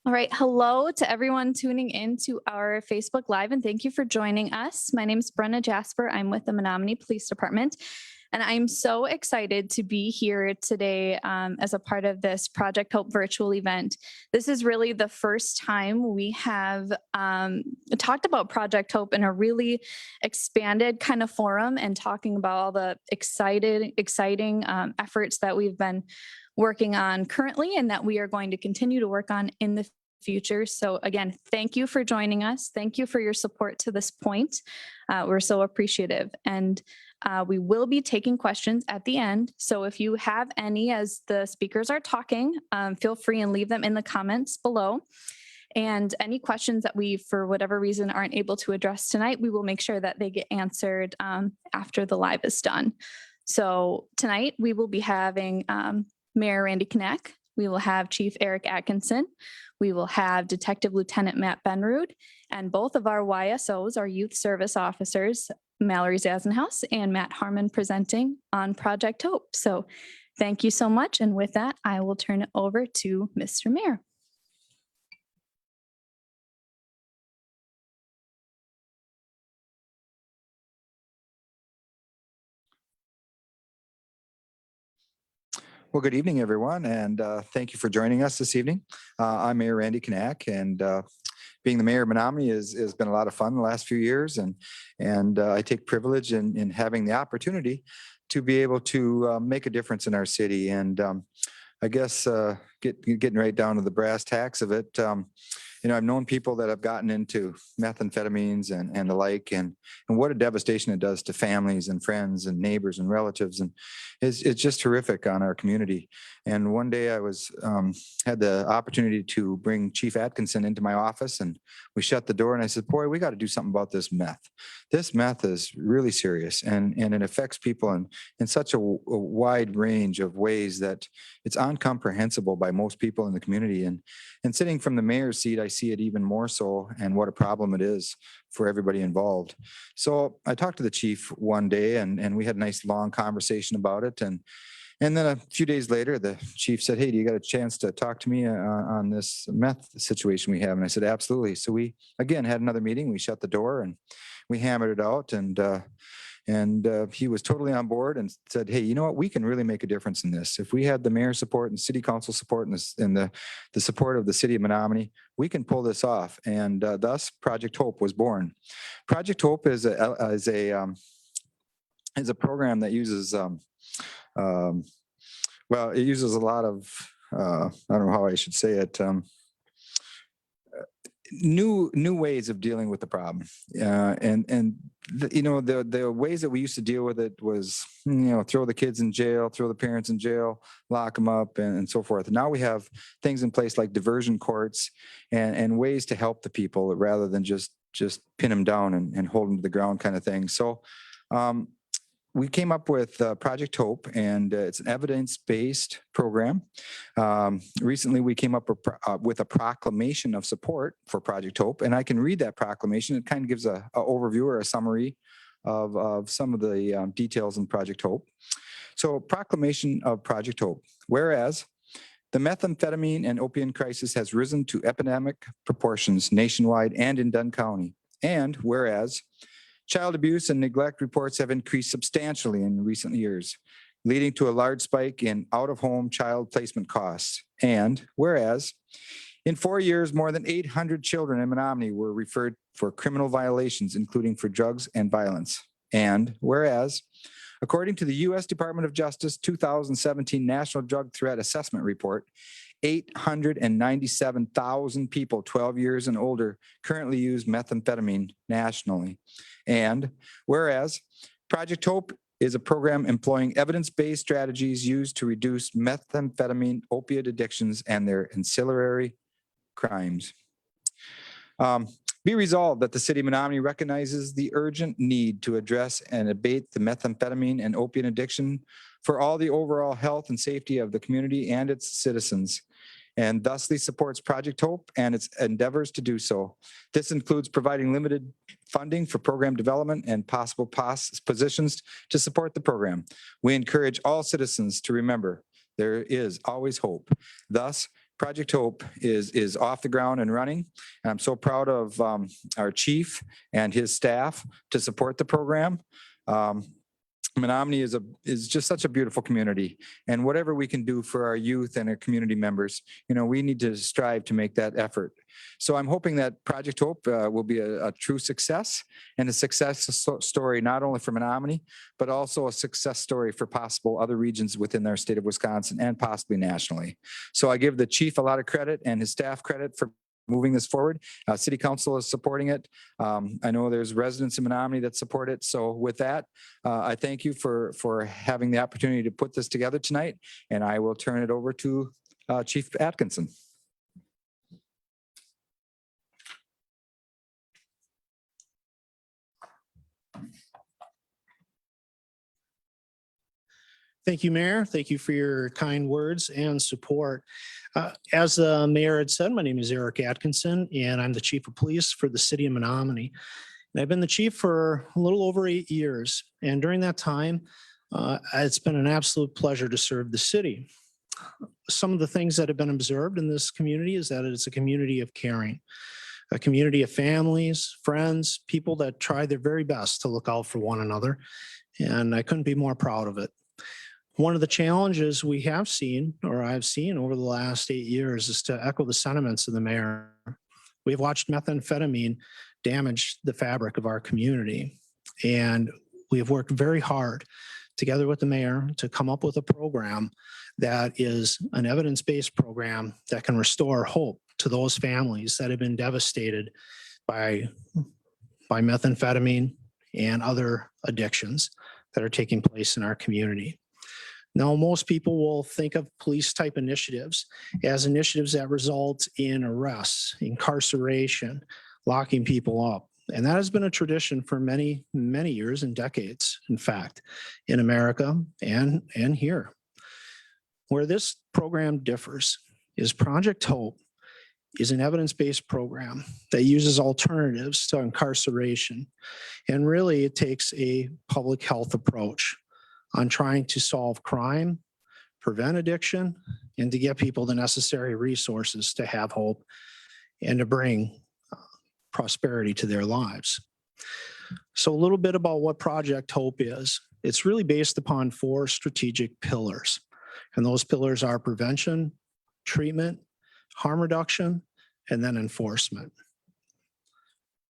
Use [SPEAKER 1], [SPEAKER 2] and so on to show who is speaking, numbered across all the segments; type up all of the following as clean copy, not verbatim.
[SPEAKER 1] All right. Hello to everyone tuning in to our Facebook Live, and thank you for joining us. My name is Brenna Jasper. I'm with the Menominee Police Department, and I'm so excited to be here today as a part of this Project Hope virtual event. This is really the first time we have talked about Project Hope in a really expanded kind of forum and talking about all the exciting efforts that we've been working on currently and that we are going to continue to work on in the future. So again, thank you for joining us. Thank you for your support to this point. We're so appreciative. And we will be taking questions at the end. So if you have any as the speakers are talking, feel free and leave them in the comments below. And any questions that we, for whatever reason, aren't able to address tonight, we will make sure that they get answered after the live is done. So tonight we will be having Mayor Randy Knack. We will have Chief Eric Atkinson. We will have Detective Lieutenant Matt Benrud, and both of our YSOs, our youth service officers, Mallory Zasenhaus and Matt Harmon, presenting on Project Hope. So thank you so much. And with that, I will turn it over to Mr. Mayor.
[SPEAKER 2] Well, good evening, everyone, and thank you for joining us this evening. I'm Mayor Randy Knack, and being the mayor of Menominee has been a lot of fun the last few years, and I take privilege in having the opportunity to be able to make a difference in our city. And I guess getting right down to the brass tacks of it, I've known people that have gotten into methamphetamines and the like, and what a devastation it does to families and friends and neighbors and relatives, and it's just horrific on our community. And one day I had the opportunity to bring Chief Atkinson into my office, and we shut the door, and I said, boy, we got to do something about this meth. This meth is really serious, and it affects people in such a wide range of ways that it's incomprehensible by most people in the community. And sitting from the mayor's seat, I see it even more so, and what a problem it is for everybody involved. So I talked to the chief one day, and we had a nice long conversation about it. And then a few days later, the chief said, hey, do you got a chance to talk to me on this meth situation we have? And I said, absolutely. So we, again, had another meeting. We shut the door and we hammered it out. And he was totally on board and said, hey, you know what, we can really make a difference in this. If we had the mayor's support and city council support and the support of the city of Menominee, we can pull this off. And thus Project Hope was born. Project Hope is a program that uses, it uses a lot of, I don't know how I should say it, new ways of dealing with the problem. The ways that we used to deal with it was, throw the kids in jail, throw the parents in jail, lock them up, and so forth. Now we have things in place like diversion courts and ways to help the people rather than just pin them down and hold them to the ground kind of thing. So we came up with Project Hope, and it's an evidence-based program. Recently, we came up with a proclamation of support for Project Hope, and I can read that proclamation. It kind of gives an overview or a summary of some of the details in Project Hope. So, proclamation of Project Hope. Whereas the methamphetamine and opiate crisis has risen to epidemic proportions nationwide and in Dunn County, and whereas child abuse and neglect reports have increased substantially in recent years, leading to a large spike in out-of-home child placement costs. And whereas in 4 years, more than 800 children in Menominee were referred for criminal violations, including for drugs and violence. And whereas, according to the U.S. Department of Justice 2017 National Drug Threat Assessment Report, 897,000 people 12 years and older currently use methamphetamine nationally. And whereas Project Hope is a program employing evidence-based strategies used to reduce methamphetamine opiate addictions and their ancillary crimes. Be resolved that the city of Menominee recognizes the urgent need to address and abate the methamphetamine and opiate addiction for all the overall health and safety of the community and its citizens, and thusly supports Project Hope and its endeavors to do so. This includes providing limited funding for program development and possible positions to support the program. We encourage all citizens to remember there is always hope. Thus, Project Hope is off the ground and running. And I'm so proud of our chief and his staff to support the program. Menominee is just such a beautiful community, and whatever we can do for our youth and our community members, we need to strive to make that effort. So I'm hoping that Project Hope will be a true success, and a success story not only for Menominee, but also a success story for possible other regions within our state of Wisconsin and possibly nationally. So I give the chief a lot of credit and his staff credit for moving this forward. City Council is supporting it. I know there's residents in Menominee that support it. So with that, I thank you for having the opportunity to put this together tonight, and I will turn it over to Chief Atkinson.
[SPEAKER 3] Thank you, Mayor. Thank you for your kind words and support. As the mayor had said, my name is Eric Atkinson, and I'm the chief of police for the city of Menominee. And I've been the chief for a little over 8 years. And during that time, it's been an absolute pleasure to serve the city. Some of the things that have been observed in this community is that it's a community of caring, a community of families, friends, people that try their very best to look out for one another. And I couldn't be more proud of it. One of the challenges we have seen, or I've seen over the last 8 years, is to echo the sentiments of the mayor. We've watched methamphetamine damage the fabric of our community. And we have worked very hard together with the mayor to come up with a program that is an evidence-based program that can restore hope to those families that have been devastated by methamphetamine and other addictions that are taking place in our community. Now, most people will think of police type initiatives as initiatives that result in arrests, incarceration, locking people up. And that has been a tradition for many, many years and decades, in fact, in America and here. Where this program differs is Project Hope is an evidence-based program that uses alternatives to incarceration. And really, it takes a public health approach on trying to solve crime, prevent addiction, and to get people the necessary resources to have hope and to bring prosperity to their lives. So a little bit about what Project Hope is. It's really based upon 4 strategic pillars. And those pillars are prevention, treatment, harm reduction, and then enforcement.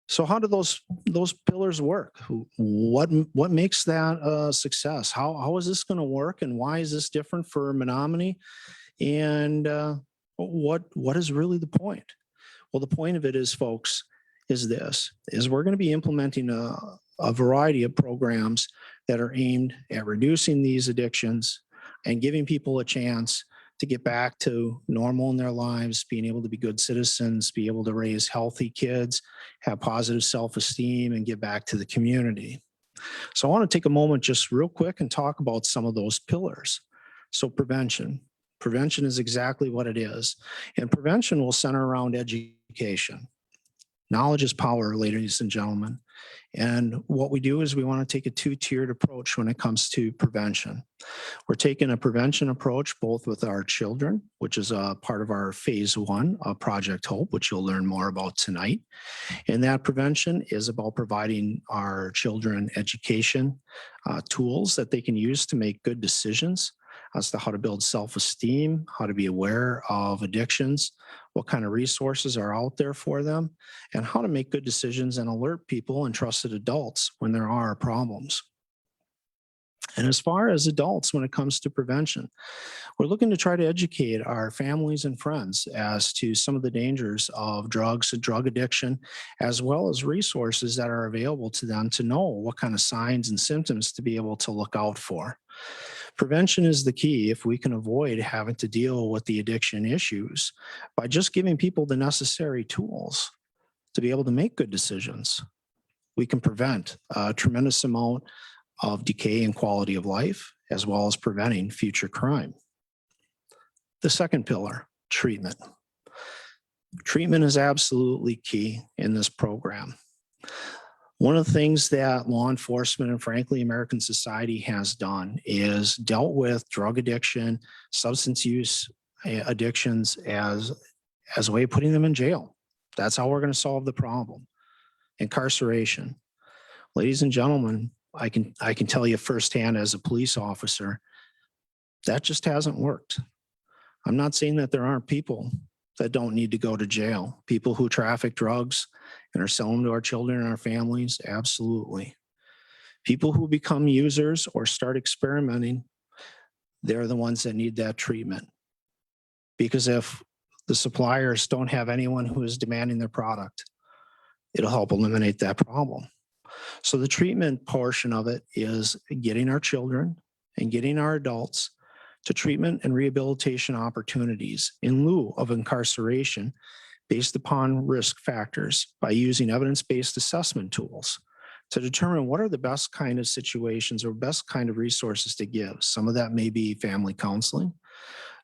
[SPEAKER 3] So how do those pillars work? What makes that a success? How is this going to work, and why is this different for Menominee? And what is really the point? Well, the point of it is, folks, is we're going to be implementing a variety of programs that are aimed at reducing these addictions and giving people a chance to get back to normal in their lives, being able to be good citizens, be able to raise healthy kids, have positive self-esteem, and give back to the community. So I want to take a moment just real quick and talk about some of those pillars. So prevention. Prevention is exactly what it is. And prevention will center around education. Knowledge is power, ladies and gentlemen. And what we do is we want to take a 2-tiered approach when it comes to prevention. We're taking a prevention approach both with our children, which is a part of our phase 1 of Project Hope, which you'll learn more about tonight. And that prevention is about providing our children education tools that they can use to make good decisions as to how to build self-esteem, how to be aware of addictions, what kind of resources are out there for them, and how to make good decisions and alert people and trusted adults when there are problems. And as far as adults, when it comes to prevention, we're looking to try to educate our families and friends as to some of the dangers of drugs and drug addiction, as well as resources that are available to them to know what kind of signs and symptoms to be able to look out for. Prevention is the key if we can avoid having to deal with the addiction issues by just giving people the necessary tools to be able to make good decisions. We can prevent a tremendous amount of decay in quality of life, as well as preventing future crime. The second pillar, treatment. Treatment is absolutely key in this program. One of the things that law enforcement and frankly American society has done is dealt with drug addiction, substance use addictions as a way of putting them in jail. That's how we're going to solve the problem. Incarceration. Ladies and gentlemen, I can tell you firsthand as a police officer, that just hasn't worked. I'm not saying that there aren't people that don't need to go to jail. People who traffic drugs and are selling them to our children and our families, absolutely. People who become users or start experimenting, they're the ones that need that treatment. Because if the suppliers don't have anyone who is demanding their product, it'll help eliminate that problem. So the treatment portion of it is getting our children and getting our adults to treatment and rehabilitation opportunities in lieu of incarceration based upon risk factors by using evidence-based assessment tools to determine what are the best kind of situations or best kind of resources to give. Some of that may be family counseling,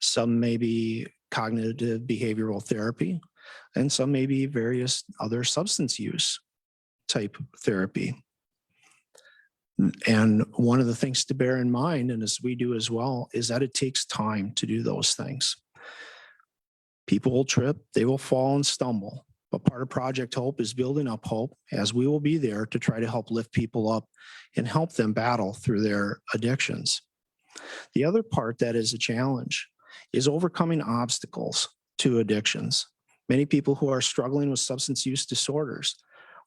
[SPEAKER 3] some may be cognitive behavioral therapy, and some may be various other substance use type therapy. And one of the things to bear in mind, and as we do as well, is that it takes time to do those things. People will trip, they will fall and stumble, but part of Project Hope is building up hope, as we will be there to try to help lift people up and help them battle through their addictions. The other part that is a challenge is overcoming obstacles to addictions. Many people who are struggling with substance use disorders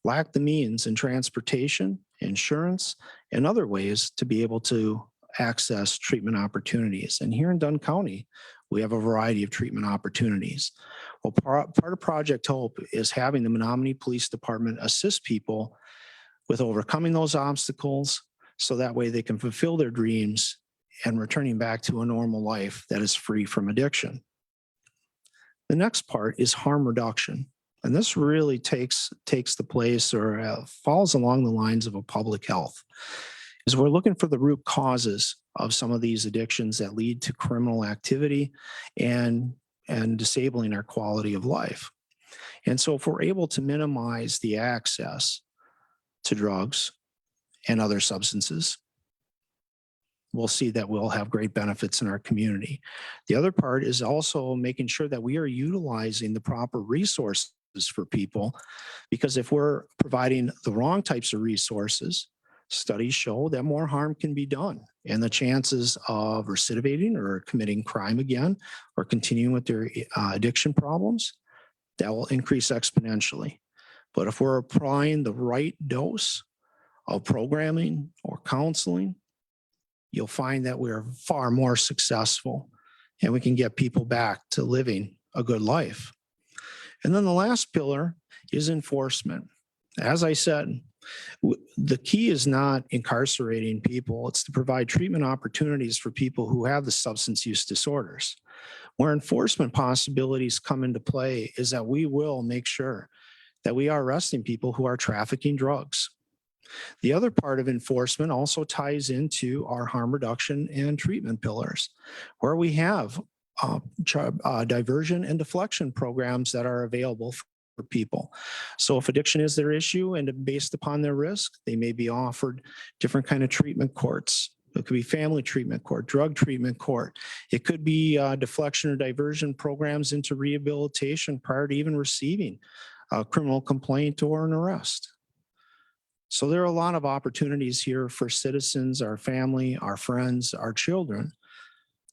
[SPEAKER 3] lack the means in transportation, insurance, and other ways to be able to access treatment opportunities. And here in Dunn County, we have a variety of treatment opportunities. Well, part of Project Hope is having the Menominee Police Department assist people with overcoming those obstacles so that way they can fulfill their dreams and returning back to a normal life that is free from addiction. The next part is harm reduction. And this really takes the place or falls along the lines of a public health, is we're looking for the root causes of some of these addictions that lead to criminal activity and disabling our quality of life. And so if we're able to minimize the access to drugs and other substances, we'll see that we'll have great benefits in our community. The other part is also making sure that we are utilizing the proper resources for people, because if we're providing the wrong types of resources, studies show that more harm can be done, and the chances of recidivating or committing crime again or continuing with their addiction problems, that will increase exponentially. But if we're applying the right dose of programming or counseling, you'll find that we're far more successful and we can get people back to living a good life. And then the last pillar is enforcement. As I said, the key is not incarcerating people, it's to provide treatment opportunities for people who have the substance use disorders. Where enforcement possibilities come into play is that we will make sure that we are arresting people who are trafficking drugs. The other part of enforcement also ties into our harm reduction and treatment pillars, where we have diversion and deflection programs that are available for people. So if addiction is their issue and based upon their risk, they may be offered different kind of treatment courts. It could be family treatment court, drug treatment court. It could be deflection or diversion programs into rehabilitation prior to even receiving a criminal complaint or an arrest. So there are a lot of opportunities here for citizens, our family, our friends, our children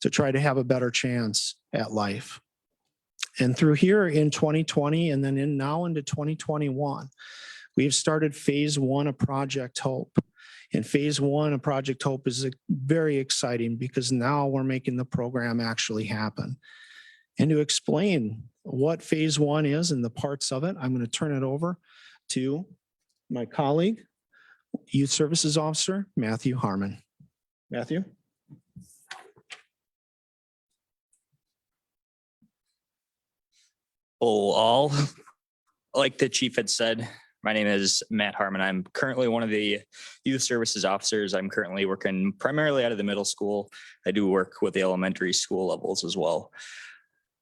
[SPEAKER 3] to try to have a better chance at life. And through here in 2020 and then now into 2021, we've started phase one of Project Hope. And phase one of Project Hope is very exciting because now we're making the program actually happen. And to explain what phase one is and the parts of it, I'm going to turn it over to my colleague, Youth Services Officer, Matthew Harmon. Matthew?
[SPEAKER 4] Hello all. Like the chief had said, my name is Matt Harmon. I'm currently one of the youth services officers. I'm currently working primarily out of the middle school. I do work with the elementary school levels as well.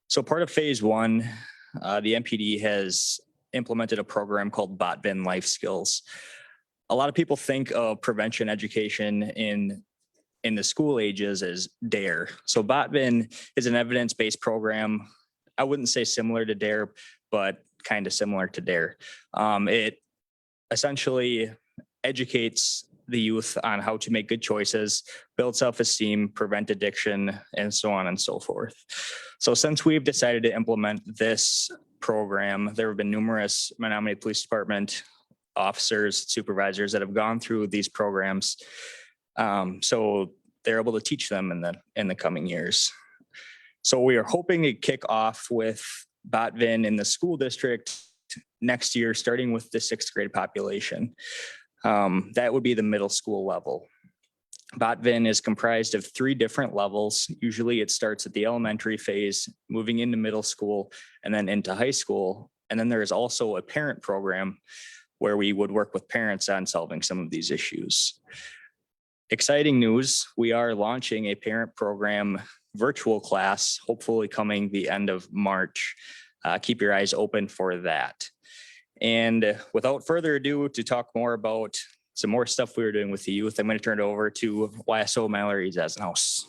[SPEAKER 4] So part of phase one, the MPD has implemented a program called Bot-Bin Life Skills. A lot of people think of prevention education in in the school ages is DARE. So BOTVIN is an evidence-based program. I wouldn't say similar to DARE, but kind of similar to DARE. It essentially educates the youth on how to make good choices, build self-esteem, prevent addiction, and so on and so forth. So since we've decided to implement this program, there have been numerous Menominee Police Department officers, supervisors that have gone through these programs. So they're able to teach them in the coming years. So we are hoping to kick off with BOTVIN in the school district next year, starting with the 6th grade population. That would be the middle school level. BOTVIN is comprised of 3 different levels. Usually it starts at the elementary phase, moving into middle school, and then into high school. And then there is also a parent program where we would work with parents on solving some of these issues. Exciting news, we are launching a parent program virtual class, hopefully coming the end of March. Keep your eyes open for that. And without further ado, to talk more about some more stuff we were doing with the youth, I'm going to turn it over to YSO Mallory Zasenhaus.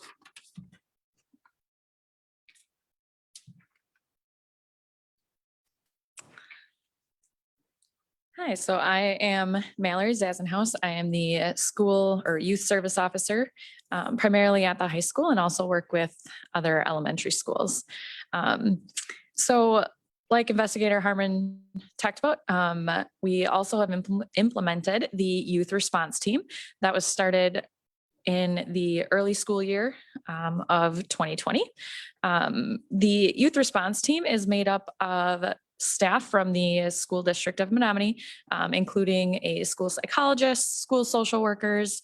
[SPEAKER 5] Hi, so I am Mallory Zasenhaus. I am the school or youth service officer, primarily at the high school, and also work with other elementary schools. So like Investigator Harmon talked about, we also have implemented the youth response team that was started in the early school year of 2020. The youth response team is made up of staff from the school district of Menominee, including a school psychologist, school social workers,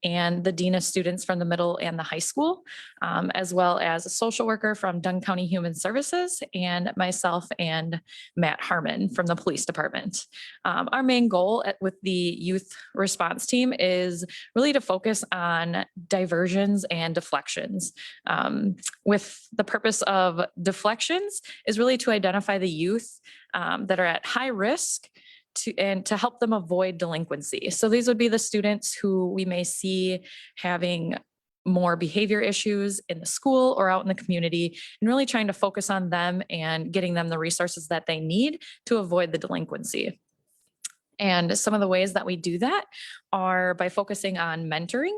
[SPEAKER 5] and the dean of students from the middle and the high school, as well as a social worker from Dunn County Human Services, and myself and Matt Harmon from the police department. Our main goal with the youth response team is really to focus on diversions and deflections. With the purpose of deflections is really to identify the youth that are at high risk and to help them avoid delinquency. So these would be the students who we may see having more behavior issues in the school or out in the community, and really trying to focus on them and getting them the resources that they need to avoid the delinquency. And some of the ways that we do that are by focusing on mentoring.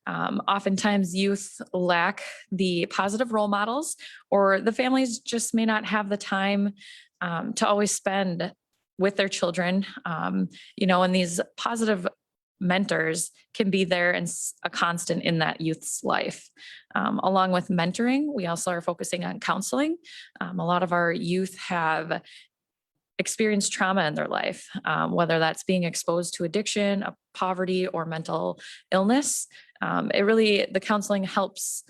[SPEAKER 5] Oftentimes youth lack the positive role models, or the families just may not have the time to always spend with their children, and these positive mentors can be there and a constant in that youth's life. Along with mentoring, we also are focusing on counseling. A lot of our youth have experienced trauma in their life, whether that's being exposed to addiction, poverty, or mental illness. The counseling helps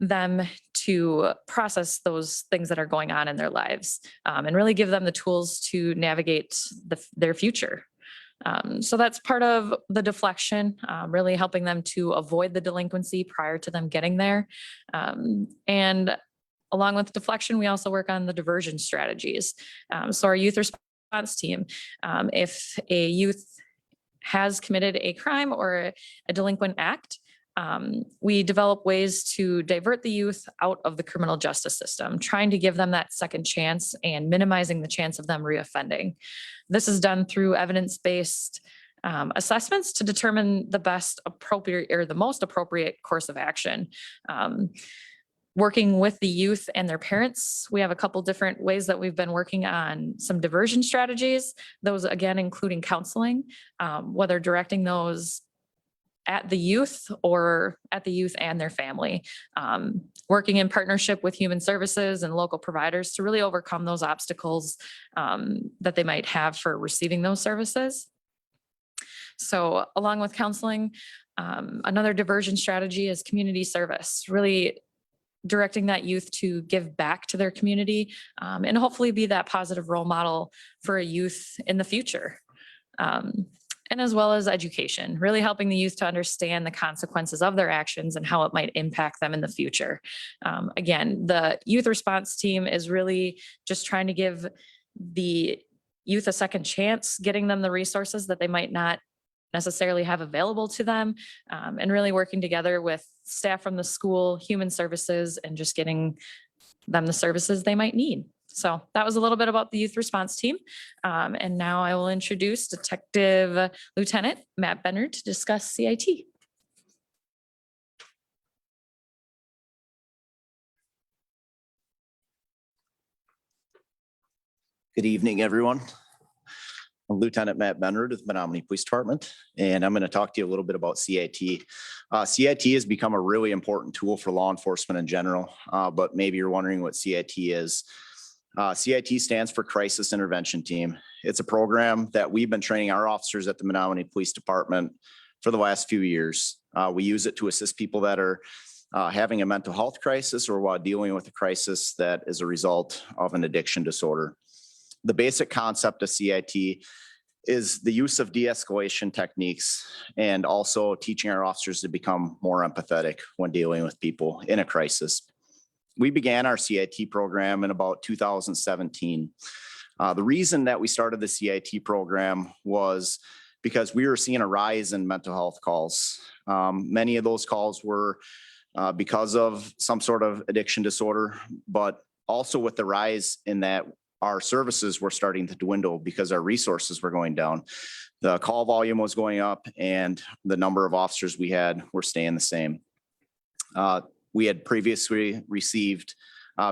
[SPEAKER 5] them to process those things that are going on in their lives, and really give them the tools to navigate their future. So that's part of the deflection, really helping them to avoid the delinquency prior to them getting there. And along with deflection, we also work on the diversion strategies. So our youth response team, if a youth has committed a crime or a delinquent act, we develop ways to divert the youth out of the criminal justice system, trying to give them that second chance and minimizing the chance of them reoffending. This is done through evidence-based assessments to determine the best appropriate or the most appropriate course of action. Working with the youth and their parents, we have a couple different ways that we've been working on some diversion strategies. Those again, including counseling, whether directing those at the youth or at the youth and their family, working in partnership with human services and local providers to really overcome those obstacles that they might have for receiving those services. So along with counseling, another diversion strategy is community service, really directing that youth to give back to their community, and hopefully be that positive role model for a youth in the future. And as well as education, really helping the youth to understand the consequences of their actions and how it might impact them in the future. Again, the youth response team is really just trying to give the youth a second chance, getting them the resources that they might not necessarily have available to them, and really working together with staff from the school, human services, and just getting them the services they might need. So that was a little bit about the youth response team. And now I will introduce Detective Lieutenant Matt Benner to discuss CIT.
[SPEAKER 6] Good evening, everyone. I'm Lieutenant Matt Benrud with Menominee Police Department, and I'm going to talk to you a little bit about CIT. CIT has become a really important tool for law enforcement in general, but maybe you're wondering what CIT is. CIT stands for Crisis Intervention Team. It's a program that we've been training our officers at the Menominee Police Department for the last few years. We use it to assist people that are having a mental health crisis or while dealing with a crisis that is a result of an addiction disorder. The basic concept of CIT is the use of de-escalation techniques and also teaching our officers to become more empathetic when dealing with people in a crisis. We began our CIT program in about 2017. The reason that we started the CIT program was because we were seeing a rise in mental health calls. Many of those calls were because of some sort of addiction disorder, but also with the rise in that, our services were starting to dwindle because our resources were going down. The call volume was going up and the number of officers we had were staying the same. We had previously received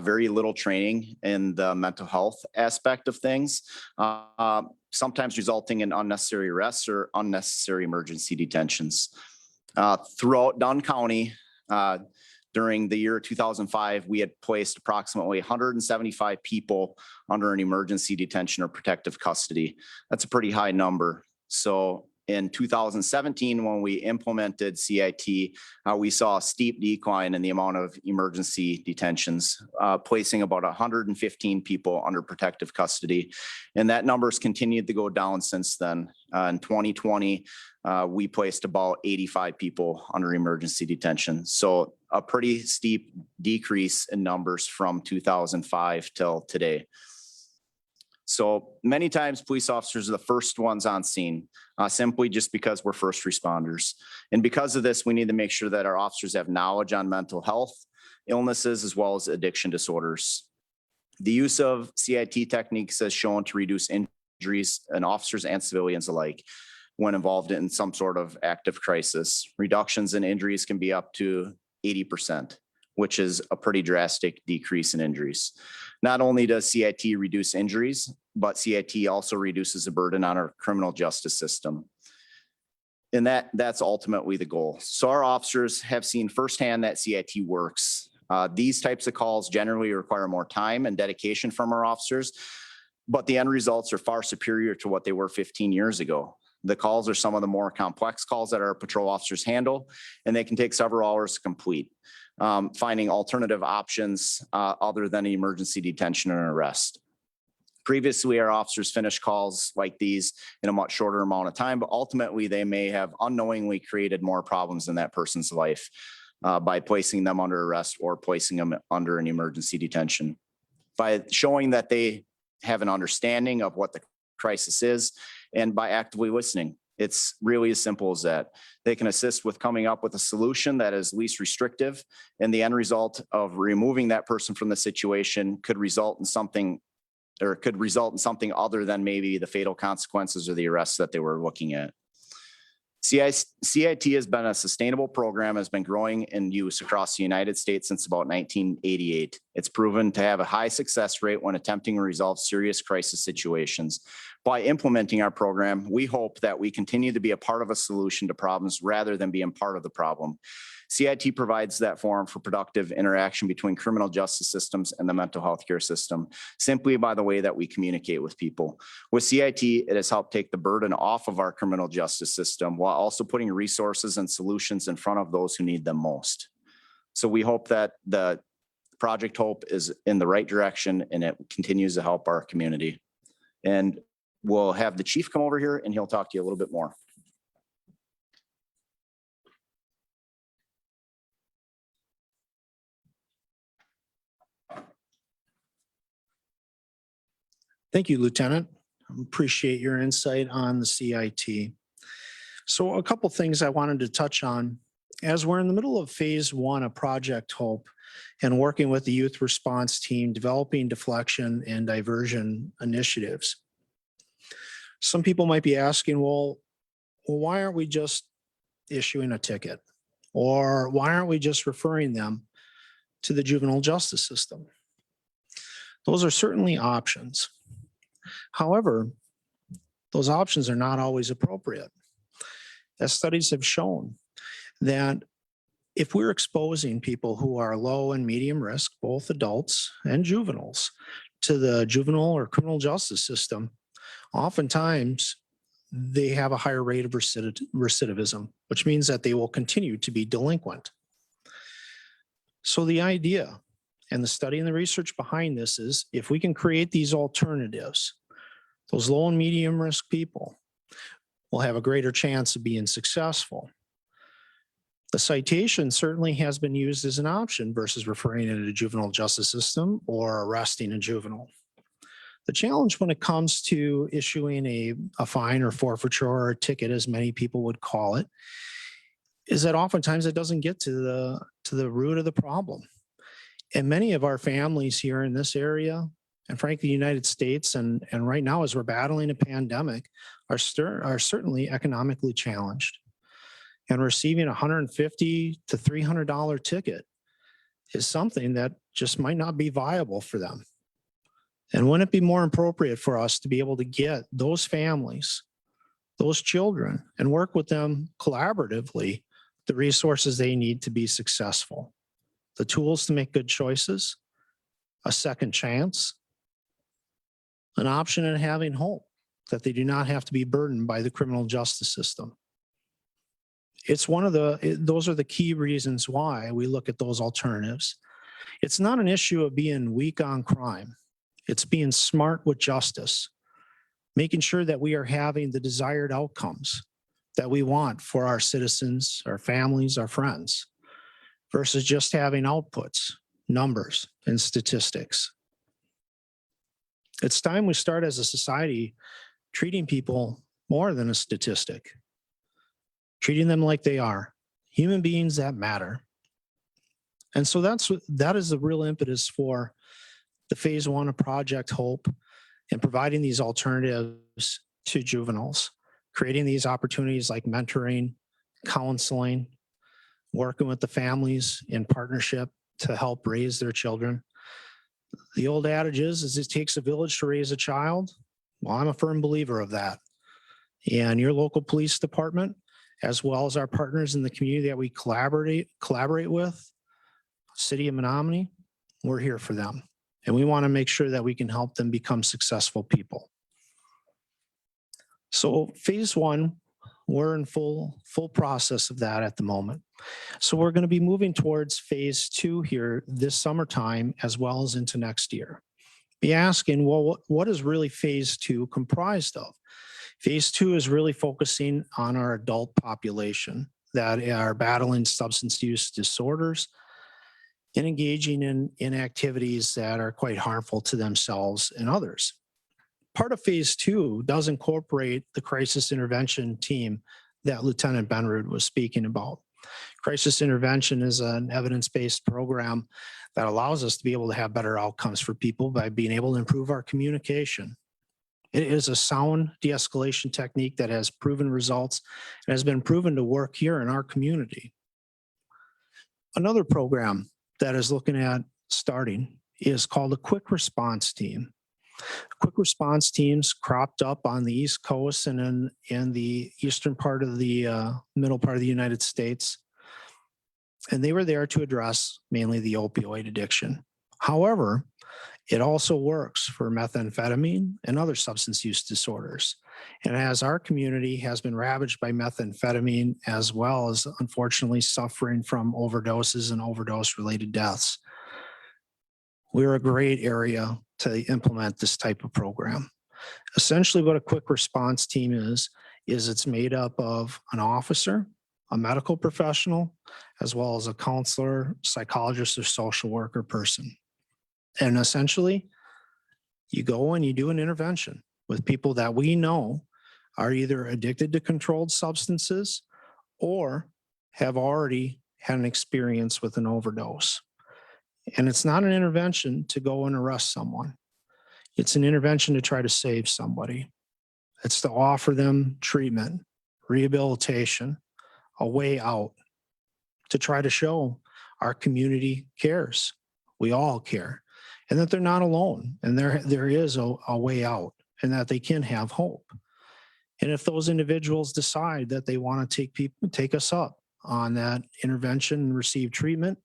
[SPEAKER 6] very little training in the mental health aspect of things, sometimes resulting in unnecessary arrests or unnecessary emergency detentions. Throughout Dunn County, during the year 2005, we had placed approximately 175 people under an emergency detention or protective custody. That's a pretty high number. So in 2017, when we implemented CIT, we saw a steep decline in the amount of emergency detentions, placing about 115 people under protective custody. And that number's continued to go down since then. In 2020, we placed about 85 people under emergency detention. So a pretty steep decrease in numbers from 2005 till today. So many times police officers are the first ones on scene, simply just because we're first responders. And because of this, we need to make sure that our officers have knowledge on mental health illnesses as well as addiction disorders. The use of CIT techniques has shown to reduce injuries in officers and civilians alike when involved in some sort of active crisis. Reductions in injuries can be up to 80%, which is a pretty drastic decrease in injuries. Not only does CIT reduce injuries, but CIT also reduces the burden on our criminal justice system. And that's ultimately the goal. So our officers have seen firsthand that CIT works. These types of calls generally require more time and dedication from our officers, but the end results are far superior to what they were 15 years ago. The calls are some of the more complex calls that our patrol officers handle, and they can take several hours to complete. Finding alternative options other than emergency detention or arrest. Previously, our officers finished calls like these in a much shorter amount of time, but ultimately they may have unknowingly created more problems in that person's life by placing them under arrest or placing them under an emergency detention. By showing that they have an understanding of what the crisis is and by actively listening. It's really as simple as that. They can assist with coming up with a solution that is least restrictive, and the end result of removing that person from the situation could result in something other than maybe the fatal consequences or the arrests that they were looking at. CIT has been a sustainable program, has been growing in use across the United States since about 1988. It's proven to have a high success rate when attempting to resolve serious crisis situations. By implementing our program, we hope that we continue to be a part of a solution to problems rather than being part of the problem. CIT provides that forum for productive interaction between criminal justice systems and the mental health care system, simply by the way that we communicate with people. With CIT, it has helped take the burden off of our criminal justice system while also putting resources and solutions in front of those who need them most. So we hope that the Project Hope is in the right direction and it continues to help our community. And we'll have the chief come over here and he'll talk to you a little bit more.
[SPEAKER 3] Thank you, Lieutenant. Appreciate your insight on the CIT. So a couple things I wanted to touch on as we're in the middle of phase one of Project Hope and working with the youth response team, developing deflection and diversion initiatives. Some people might be asking, well, why aren't we just issuing a ticket? Or why aren't we just referring them to the juvenile justice system? Those are certainly options. However, those options are not always appropriate. As studies have shown that if we're exposing people who are low and medium risk, both adults and juveniles, to the juvenile or criminal justice system, oftentimes they have a higher rate of recidivism, which means that they will continue to be delinquent. So the idea and the study and the research behind this is if we can create these alternatives, those low and medium risk people will have a greater chance of being successful. The citation certainly has been used as an option versus referring it to the juvenile justice system or arresting a juvenile. The challenge when it comes to issuing a fine or forfeiture or a ticket, as many people would call it, is that oftentimes it doesn't get to the root of the problem. And many of our families here in this area, and frankly, the United States, and right now as we're battling a pandemic, are certainly economically challenged. And receiving a $150 to $300 ticket is something that just might not be viable for them. And wouldn't it be more appropriate for us to be able to get those families, those children, and work with them collaboratively, the resources they need to be successful, the tools to make good choices, a second chance, an option in having hope that they do not have to be burdened by the criminal justice system. It's those are the key reasons why we look at those alternatives. It's not an issue of being weak on crime. It's being smart with justice, making sure that we are having the desired outcomes that we want for our citizens, our families, our friends, versus just having outputs, numbers, and statistics. It's time we start as a society treating people more than a statistic, treating them like they are human beings that matter. And so that is the real impetus for the phase one of Project Hope and providing these alternatives to juveniles, creating these opportunities like mentoring, counseling, working with the families in partnership to help raise their children. The old adage is it takes a village to raise a child. Well, I'm a firm believer of that. And your local police department, as well as our partners in the community that we collaborate with, City of Menominee, we're here for them. And we want to make sure that we can help them become successful people. So phase one, we're in full process of that at the moment. So we're going to be moving towards phase two here this summertime, as well as into next year. Be asking, well, what is really phase two comprised of? Phase two is really focusing on our adult population that are battling substance use disorders and engaging in activities that are quite harmful to themselves and others. Part of phase two does incorporate the crisis intervention team that Lieutenant Benrud was speaking about. Crisis intervention is an evidence-based program that allows us to be able to have better outcomes for people by being able to improve our communication. It is a sound de-escalation technique that has proven results and has been proven to work here in our community. Another program that is looking at starting is called a quick response team. Quick response teams cropped up on the East Coast and in the eastern part of the middle part of the United States. And they were there to address mainly the opioid addiction. However, it also works for methamphetamine and other substance use disorders. And as our community has been ravaged by methamphetamine, as well as unfortunately suffering from overdoses and overdose-related deaths, we're a great area to implement this type of program. Essentially what a quick response team is it's made up of an officer, a medical professional, as well as a counselor, psychologist, or social worker person. And essentially, you go and you do an intervention with people that we know are either addicted to controlled substances or have already had an experience with an overdose. And it's not an intervention to go and arrest someone. It's an intervention to try to save somebody. It's to offer them treatment, rehabilitation, a way out, to try to show our community cares. We all care, and that they're not alone, and there is a way out, and that they can have hope. And if those individuals decide that they want to take us up on that intervention and receive treatment,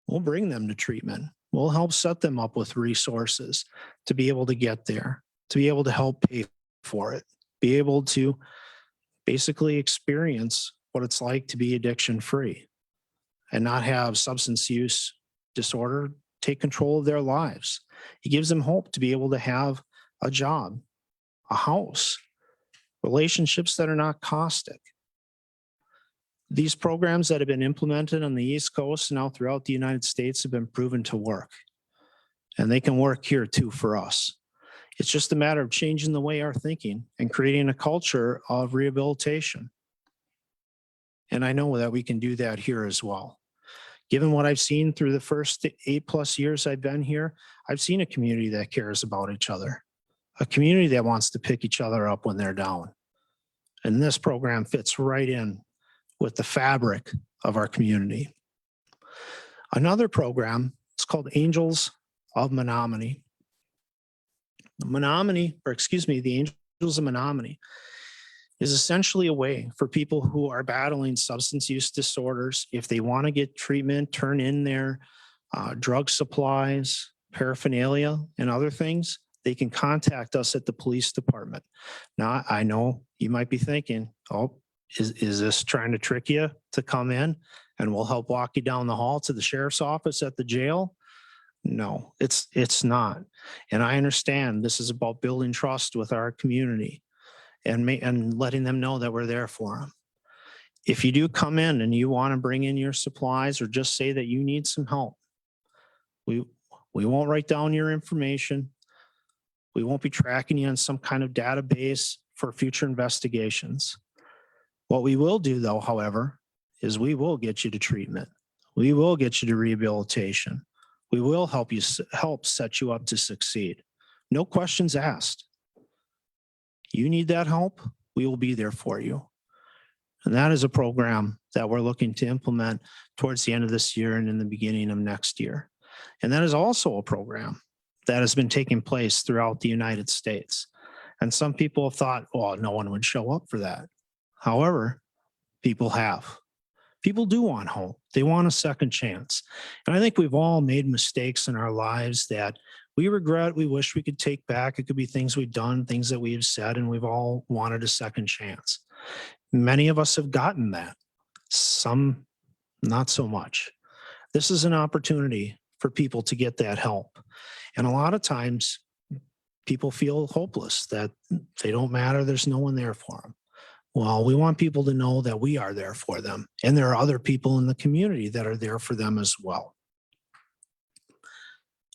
[SPEAKER 3] we'll bring them to treatment. We'll help set them up with resources to be able to get there, to be able to help pay for it, be able to basically experience what it's like to be addiction free and not have substance use disorder take control of their lives. It gives them hope to be able to have a job, a house, relationships that are not caustic. These programs that have been implemented on the East Coast and now throughout the United States have been proven to work. And they can work here too for us. It's just a matter of changing the way our thinking and creating a culture of rehabilitation. And I know that we can do that here as well. Given what I've seen through the first 8+ years I've been here, I've seen a community that cares about each other, a community that wants to pick each other up when they're down. And this program fits right in with the fabric of our community. Another program, it's called Angels of Menominee. The Angels of Menominee is essentially a way for people who are battling substance use disorders, if they want to get treatment, turn in their drug supplies, paraphernalia, and other things, they can contact us at the police department. Now, I know you might be thinking, oh, is this trying to trick you to come in and we'll help walk you down the hall to the sheriff's office at the jail? No, it's not. And I understand this is about building trust with our community and letting them know that we're there for them. If you do come in and you want to bring in your supplies or just say that you need some help, we won't write down your information. We won't be tracking you on some kind of database for future investigations. What we will do though, however, is we will get you to treatment. We will get you to rehabilitation. We will help set you up to succeed. No questions asked. You need that help, we will be there for you. And that is a program that we're looking to implement towards the end of this year and in the beginning of next year. And that is also a program that has been taking place throughout the United States. And some people have thought, oh, no one would show up for that. However, people have. People do want hope. They want a second chance. And I think we've all made mistakes in our lives that we regret, we wish we could take back. It could be things we've done, things that we've said, and we've all wanted a second chance. Many of us have gotten that. Some, not so much. This is an opportunity for people to get that help. And a lot of times people feel hopeless, that they don't matter, there's no one there for them. Well, we want people to know that we are there for them. And there are other people in the community that are there for them as well.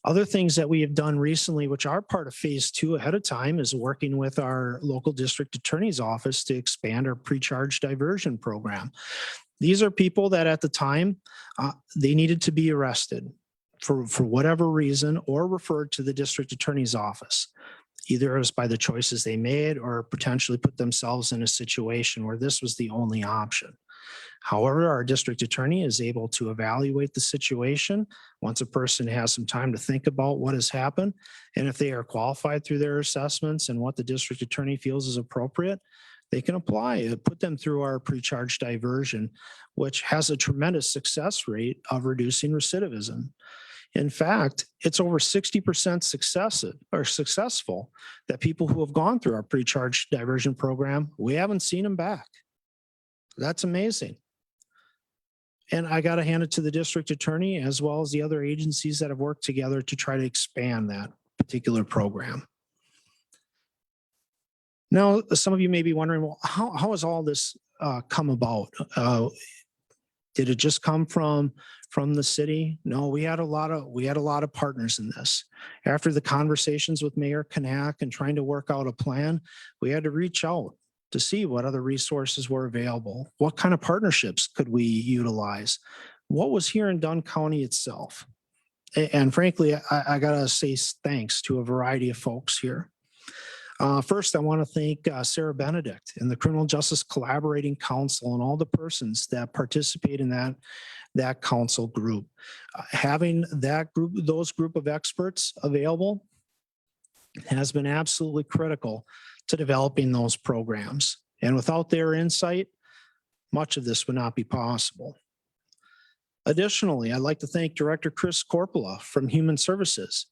[SPEAKER 3] Other things that we have done recently, which are part of phase 2 ahead of time, is working with our local district attorney's office to expand our pre-charge diversion program. These are people that at the time, they needed to be arrested for whatever reason or referred to the district attorney's office, either as by the choices they made or potentially put themselves in a situation where this was the only option. However, our district attorney is able to evaluate the situation once a person has some time to think about what has happened. And if they are qualified through their assessments and what the district attorney feels is appropriate, they can apply, put them through our pre-charge diversion, which has a tremendous success rate of reducing recidivism. In fact, it's over 60% successful that people who have gone through our pre-charge diversion program, we haven't seen them back. That's amazing. And I got to hand it to the district attorney as well as the other agencies that have worked together to try to expand that particular program. Now, some of you may be wondering, well, how has all this come about? Did it just come from the city? No, we had a lot of partners in this. After the conversations with Mayor Knack and trying to work out a plan, we had to reach out to see what other resources were available. What kind of partnerships could we utilize? What was here in Dunn County itself? And frankly, I gotta say thanks to a variety of folks here. First, I want to thank Sarah Benedict and the Criminal Justice Collaborating Council and all the persons that participate in that council group. Having those group of experts available has been absolutely critical to developing those programs. And without their insight, much of this would not be possible. Additionally, I'd like to thank Director Chris Corpola from Human Services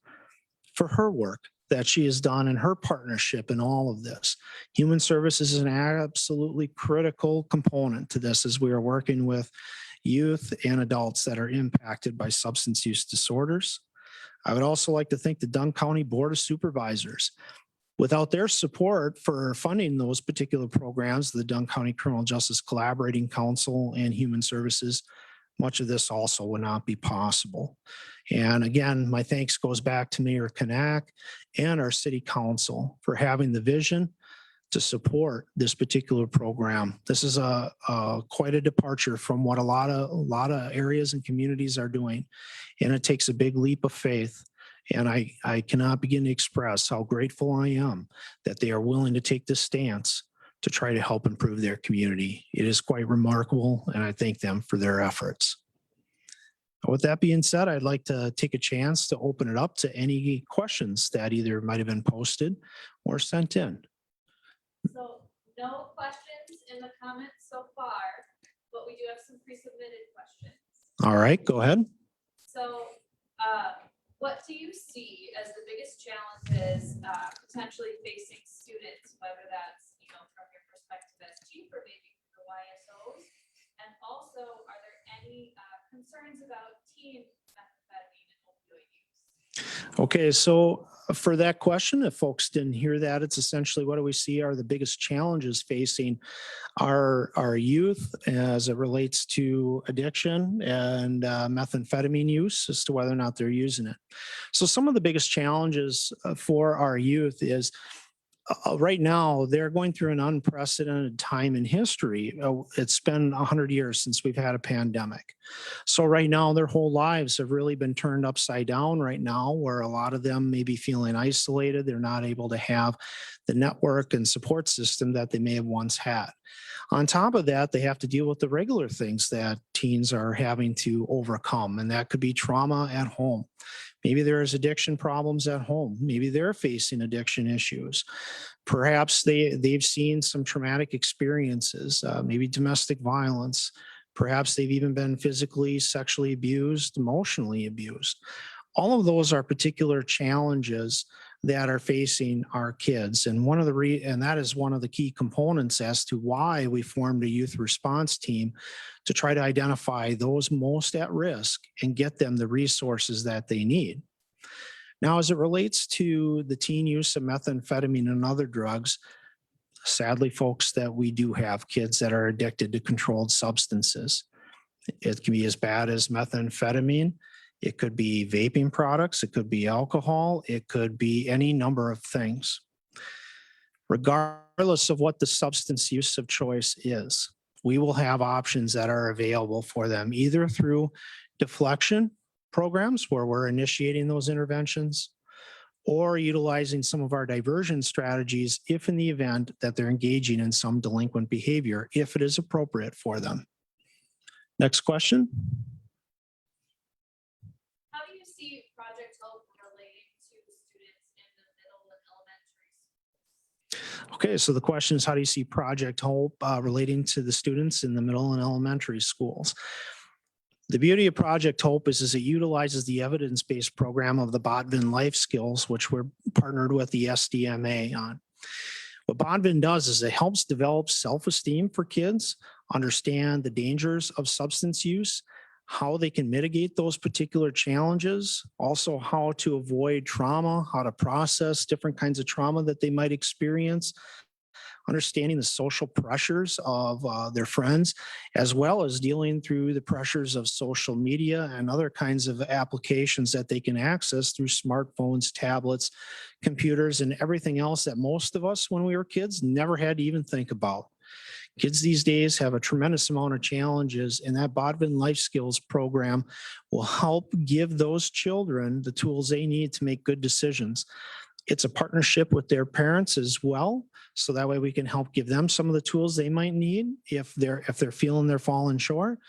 [SPEAKER 3] for her work that she has done and her partnership in all of this. Human Services is an absolutely critical component to this as we are working with youth and adults that are impacted by substance use disorders. I would also like to thank the Dunn County Board of Supervisors. Without their support for funding those particular programs, the Dunn County Criminal Justice Collaborating Council and Human Services, much of this also would not be possible. And again, my thanks goes back to Mayor Knack and our city council for having the vision to support this particular program. This is quite a departure from what a lot of areas and communities are doing. And it takes a big leap of faith. And I cannot begin to express how grateful I am that they are willing to take this stance to try to help improve their community. It is quite remarkable, and I thank them for their efforts. With that being said, I'd like to take a chance to open it up to any questions that either might have been posted or sent in.
[SPEAKER 1] So no questions in the comments so far, but we do have some pre-submitted questions.
[SPEAKER 3] All right, go ahead.
[SPEAKER 1] So what do you see as the biggest challenges potentially facing students, whether that's, from your perspective as chief or maybe the YSOs? And also, are there any concerns about teen methamphetamine and opioid use?
[SPEAKER 3] Okay, so for that question, if folks didn't hear that, it's essentially what do we see are the biggest challenges facing our youth as it relates to addiction and methamphetamine use as to whether or not they're using it. So some of the biggest challenges for our youth is right now, they're going through an unprecedented time in history. It's been 100 years since we've had a pandemic. So right now, their whole lives have really been turned upside down right now, where a lot of them may be feeling isolated. They're not able to have the network and support system that they may have once had. On top of that, they have to deal with the regular things that teens are having to overcome, and that could be trauma at home. Maybe there's addiction problems at home. Maybe they're facing addiction issues. Perhaps they've seen some traumatic experiences, maybe domestic violence. Perhaps they've even been physically, sexually abused, emotionally abused. All of those are particular challenges that are facing our kids. And that is one of the key components as to why we formed a youth response team to try to identify those most at risk and get them the resources that they need. Now, as it relates to the teen use of methamphetamine and other drugs, sadly, folks, that we do have kids that are addicted to controlled substances. It can be as bad as methamphetamine. It could be vaping products. It could be alcohol. It could be any number of things. Regardless of what the substance use of choice is, we will have options that are available for them, either through deflection programs where we're initiating those interventions, or utilizing some of our diversion strategies if in the event that they're engaging in some delinquent behavior, if it is appropriate for them. Next question.
[SPEAKER 1] How do you see Project Hope relating to students in the middle and elementary schools?
[SPEAKER 3] Okay, so the question is, how do you see Project Hope relating to the students in the middle and elementary schools? The beauty of Project Hope is it utilizes the evidence-based program of the Botvin Life Skills, which we're partnered with the SDMA on. What Botvin does is it helps develop self-esteem for kids, understand the dangers of substance use, how they can mitigate those particular challenges, also how to avoid trauma, how to process different kinds of trauma that they might experience. understanding the social pressures of their friends, as well as dealing through the pressures of social media and other kinds of applications that they can access through smartphones, tablets, computers, and everything else that most of us, when we were kids, never had to even think about. Kids these days have a tremendous amount of challenges, and that Bodvin Life Skills program will help give those children the tools they need to make good decisions. It's a partnership with their parents as well, so that way we can help give them some of the tools they might need if they're feeling they're falling short.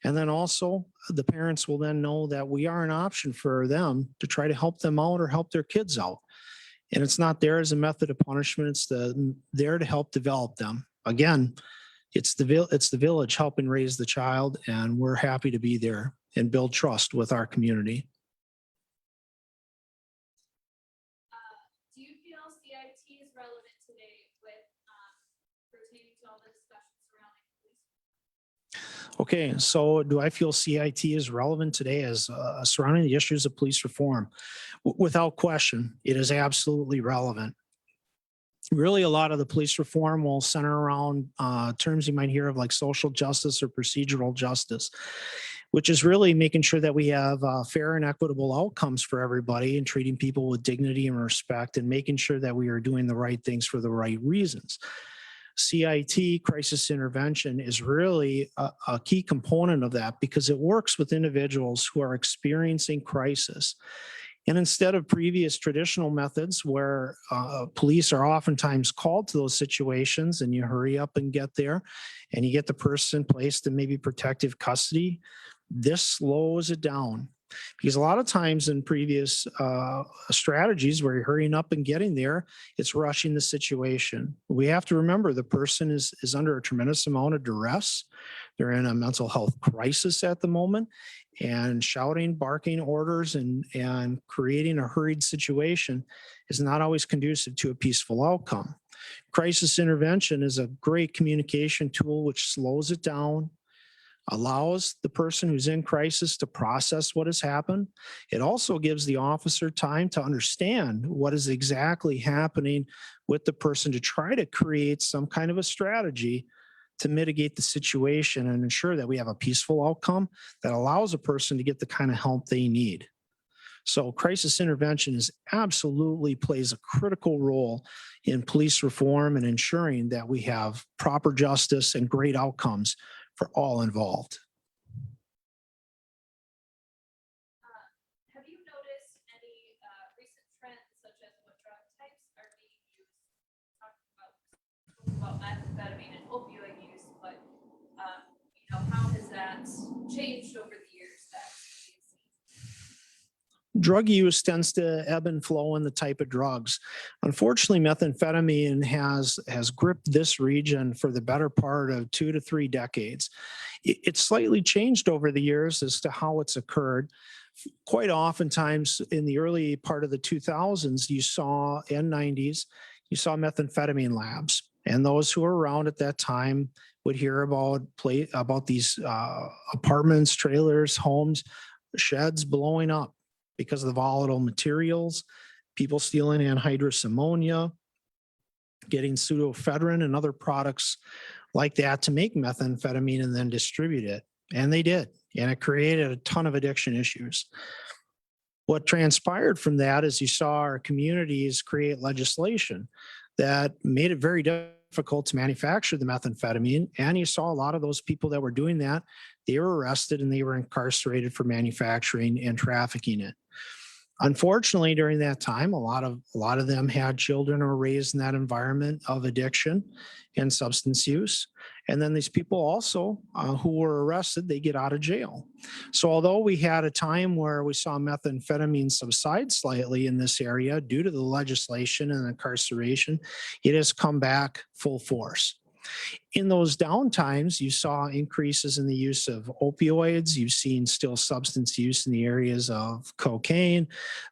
[SPEAKER 3] And then also the parents will then know that we are an option for them to try to help them out or help their kids out. And it's not there as a method of punishment, it's there to help develop them. Again, it's the village helping raise the child, and we're happy to be there and build trust with our community.
[SPEAKER 1] Do you feel CIT is relevant today with pertaining to all the discussions surrounding police?
[SPEAKER 3] Okay, so do I feel CIT is relevant today as surrounding the issues of police reform? Without question, it is absolutely relevant. Really, a lot of the police reform will center around terms you might hear of like social justice or procedural justice, which is really making sure that we have fair and equitable outcomes for everybody and treating people with dignity and respect and making sure that we are doing the right things for the right reasons. CIT, crisis intervention, is really a key component of that because it works with individuals who are experiencing crisis. And instead of previous traditional methods where police are oftentimes called to those situations and you hurry up and get there and you get the person placed in maybe protective custody, this slows it down. Because a lot of times in previous strategies where you're hurrying up and getting there, it's rushing the situation. We have to remember the person is under a tremendous amount of duress. They're in a mental health crisis at the moment, and shouting, barking orders and creating a hurried situation is not always conducive to a peaceful outcome. Crisis intervention is a great communication tool which slows it down, allows the person who's in crisis to process what has happened. It also gives the officer time to understand what is exactly happening with the person to try to create some kind of a strategy to mitigate the situation and ensure that we have a peaceful outcome that allows a person to get the kind of help they need. So crisis intervention absolutely plays a critical role in police reform and ensuring that we have proper justice and great outcomes for all involved.
[SPEAKER 1] Have you noticed any recent trends such as what drug types are being used? Talking about methamphetamine and opioid use, but how has that changed over the years that we've seen?
[SPEAKER 3] Drug use tends to ebb and flow in the type of drugs. Unfortunately, methamphetamine has gripped this region for the better part of 2 to 3 decades. It's slightly changed over the years as to how it's occurred. Quite oftentimes in the early part of the 2000s, you saw, and 90s, you saw methamphetamine labs. And those who were around at that time would hear about these apartments, trailers, homes, sheds blowing up because of the volatile materials, people stealing anhydrous ammonia, getting pseudoephedrine and other products like that to make methamphetamine and then distribute it. And they did. And it created a ton of addiction issues. What transpired from that is you saw our communities create legislation that made it very difficult to manufacture the methamphetamine. And you saw a lot of those people that were doing that, they were arrested and they were incarcerated for manufacturing and trafficking it. Unfortunately, during that time, a lot of them had children or were raised in that environment of addiction and substance use. And then these people also who were arrested, they get out of jail. So although we had a time where we saw methamphetamine subside slightly in this area due to the legislation and incarceration, it has come back full force. In those downtimes, you saw increases in the use of opioids. You've seen still substance use in the areas of cocaine,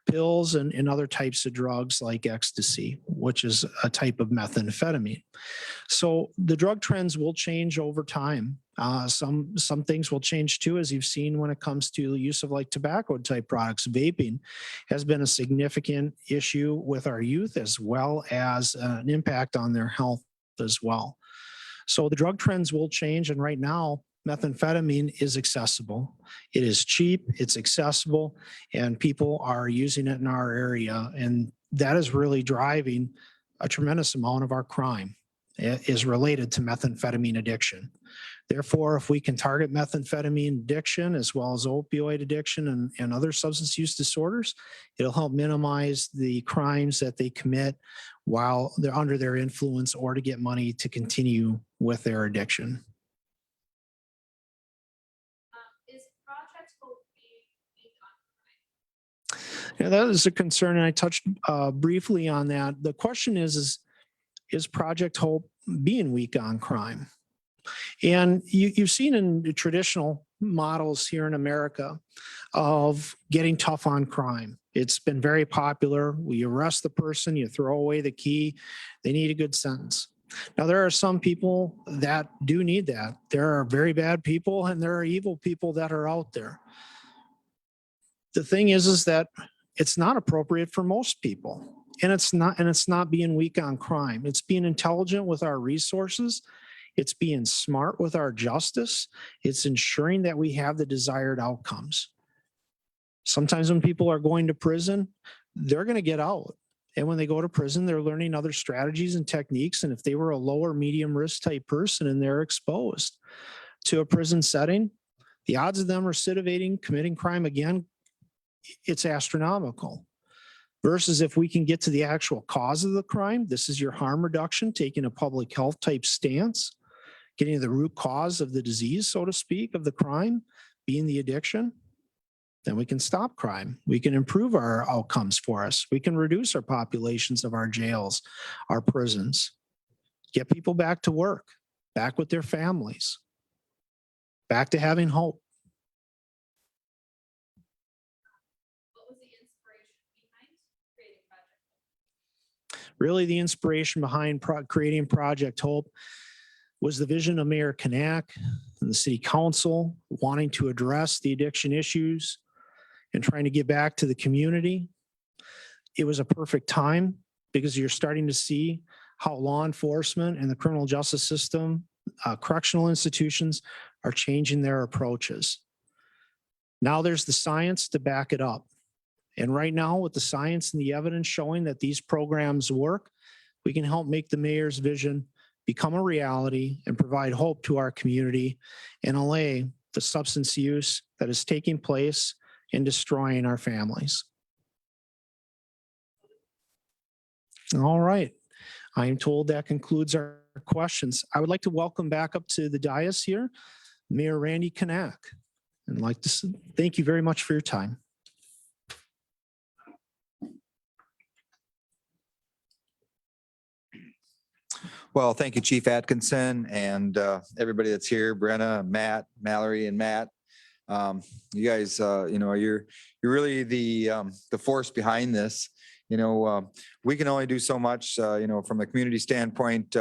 [SPEAKER 3] pills, and other types of drugs like ecstasy, which is a type of methamphetamine. So the drug trends will change over time. Some things will change too, as you've seen when it comes to the use of like tobacco type products. Vaping has been a significant issue with our youth as well as an impact on their health as well. So the drug trends will change. And right now, methamphetamine is accessible. It is cheap, it's accessible, and people are using it in our area. And that is really driving a tremendous amount of our crime is related to methamphetamine addiction. Therefore, if we can target methamphetamine addiction as well as opioid addiction and other substance use disorders, it'll help minimize the crimes that they commit while they're under their influence or to get money to continue with their addiction.
[SPEAKER 1] Is Project Hope being weak on crime?
[SPEAKER 3] Yeah, that is a concern, and I touched briefly on that. The question is Project Hope being weak on crime? And you've seen in the traditional models here in America of getting tough on crime. It's been very popular. We arrest the person, you throw away the key, they need a good sentence. Now, there are some people that do need that. There are very bad people and there are evil people that are out there. The thing is that it's not appropriate for most people. And it's not being weak on crime. It's being intelligent with our resources. It's being smart with our justice. It's ensuring that we have the desired outcomes. Sometimes when people are going to prison, they're going to get out. And when they go to prison, they're learning other strategies and techniques. And if they were a low or medium risk type person and they're exposed to a prison setting, the odds of them recidivating, committing crime again, it's astronomical. Versus if we can get to the actual cause of the crime, this is your harm reduction, taking a public health type stance, getting to the root cause of the disease, so to speak, of the crime, being the addiction, then we can stop crime. We can improve our outcomes for us. We can reduce our populations of our jails, our prisons, get people back to work, back with their families, back to having hope.
[SPEAKER 1] What was the inspiration behind creating Project Hope?
[SPEAKER 3] Really, the inspiration behind creating Project Hope was the vision of Mayor Knack and the City Council wanting to address the addiction issues and trying to get back to the community. It was a perfect time because you're starting to see how law enforcement and the criminal justice system, correctional institutions are changing their approaches. Now there's the science to back it up. And right now, with the science and the evidence showing that these programs work, we can help make the mayor's vision become a reality and provide hope to our community and allay the substance use that is taking place and destroying our families. All right. I am told that concludes our questions. I would like to welcome back up to the dais here, Mayor Randy Knack. And I'd like to thank you very much for your time.
[SPEAKER 2] Well, thank you, Chief Atkinson, and everybody that's here, Brenna, Matt, Mallory, and Matt. You guys, you're really the force behind this. We can only do so much, from a community standpoint,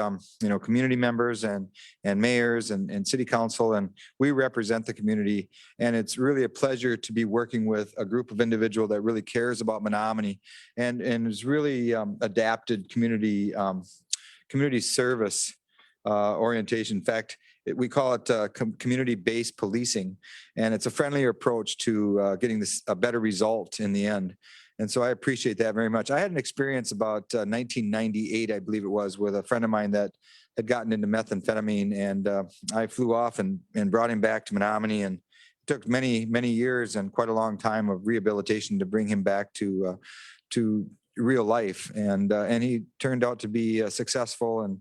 [SPEAKER 2] community members and mayors and city council, and we represent the community. And it's really a pleasure to be working with a group of individuals that really cares about Menominee and is really adapted community service orientation. In fact, we call it community-based policing, and it's a friendlier approach to getting a better result in the end. And so I appreciate that very much. I had an experience about 1998, I believe it was, with a friend of mine that had gotten into methamphetamine, and I flew off and brought him back to Menominee, and it took many, many years and quite a long time of rehabilitation to bring him back to real life. And he turned out to be successful and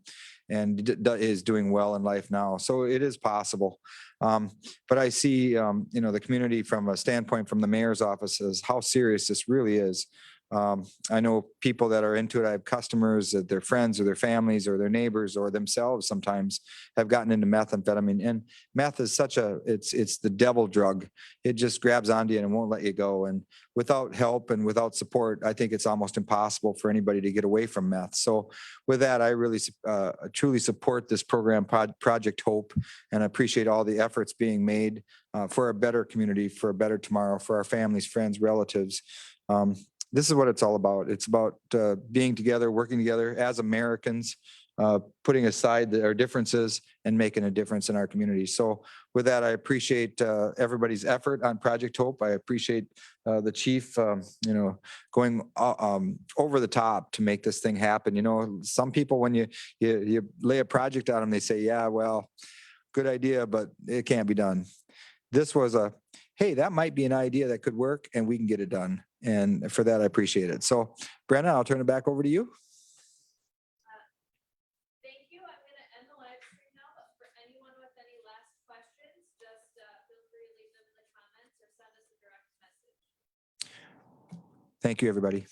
[SPEAKER 2] is doing well in life now. So it is possible. But I see, the community from a standpoint from the mayor's office is how serious this really is. I know people that are into it. I have customers that their friends or their families or their neighbors or themselves sometimes have gotten into methamphetamine. And meth is it's the devil drug. It just grabs onto you and won't let you go. And without help and without support, I think it's almost impossible for anybody to get away from meth. So with that, I really truly support this program, Project Hope, and I appreciate all the efforts being made for a better community, for a better tomorrow, for our families, friends, relatives. This is what it's all about. It's about being together, working together as Americans, putting aside our differences and making a difference in our community. So with that, I appreciate everybody's effort on Project Hope. I appreciate the chief, going over the top to make this thing happen. You know, some people, when you lay a project on them, they say, yeah, well, good idea, but it can't be done. This was hey, that might be an idea that could work and we can get it done. And for that, I appreciate it. So Brenna, I'll turn it back over to you.
[SPEAKER 1] Thank you. I'm going to end the live stream now, but for anyone with any last questions, just feel free to leave them in the comments or send us a direct message.
[SPEAKER 2] Thank you, everybody.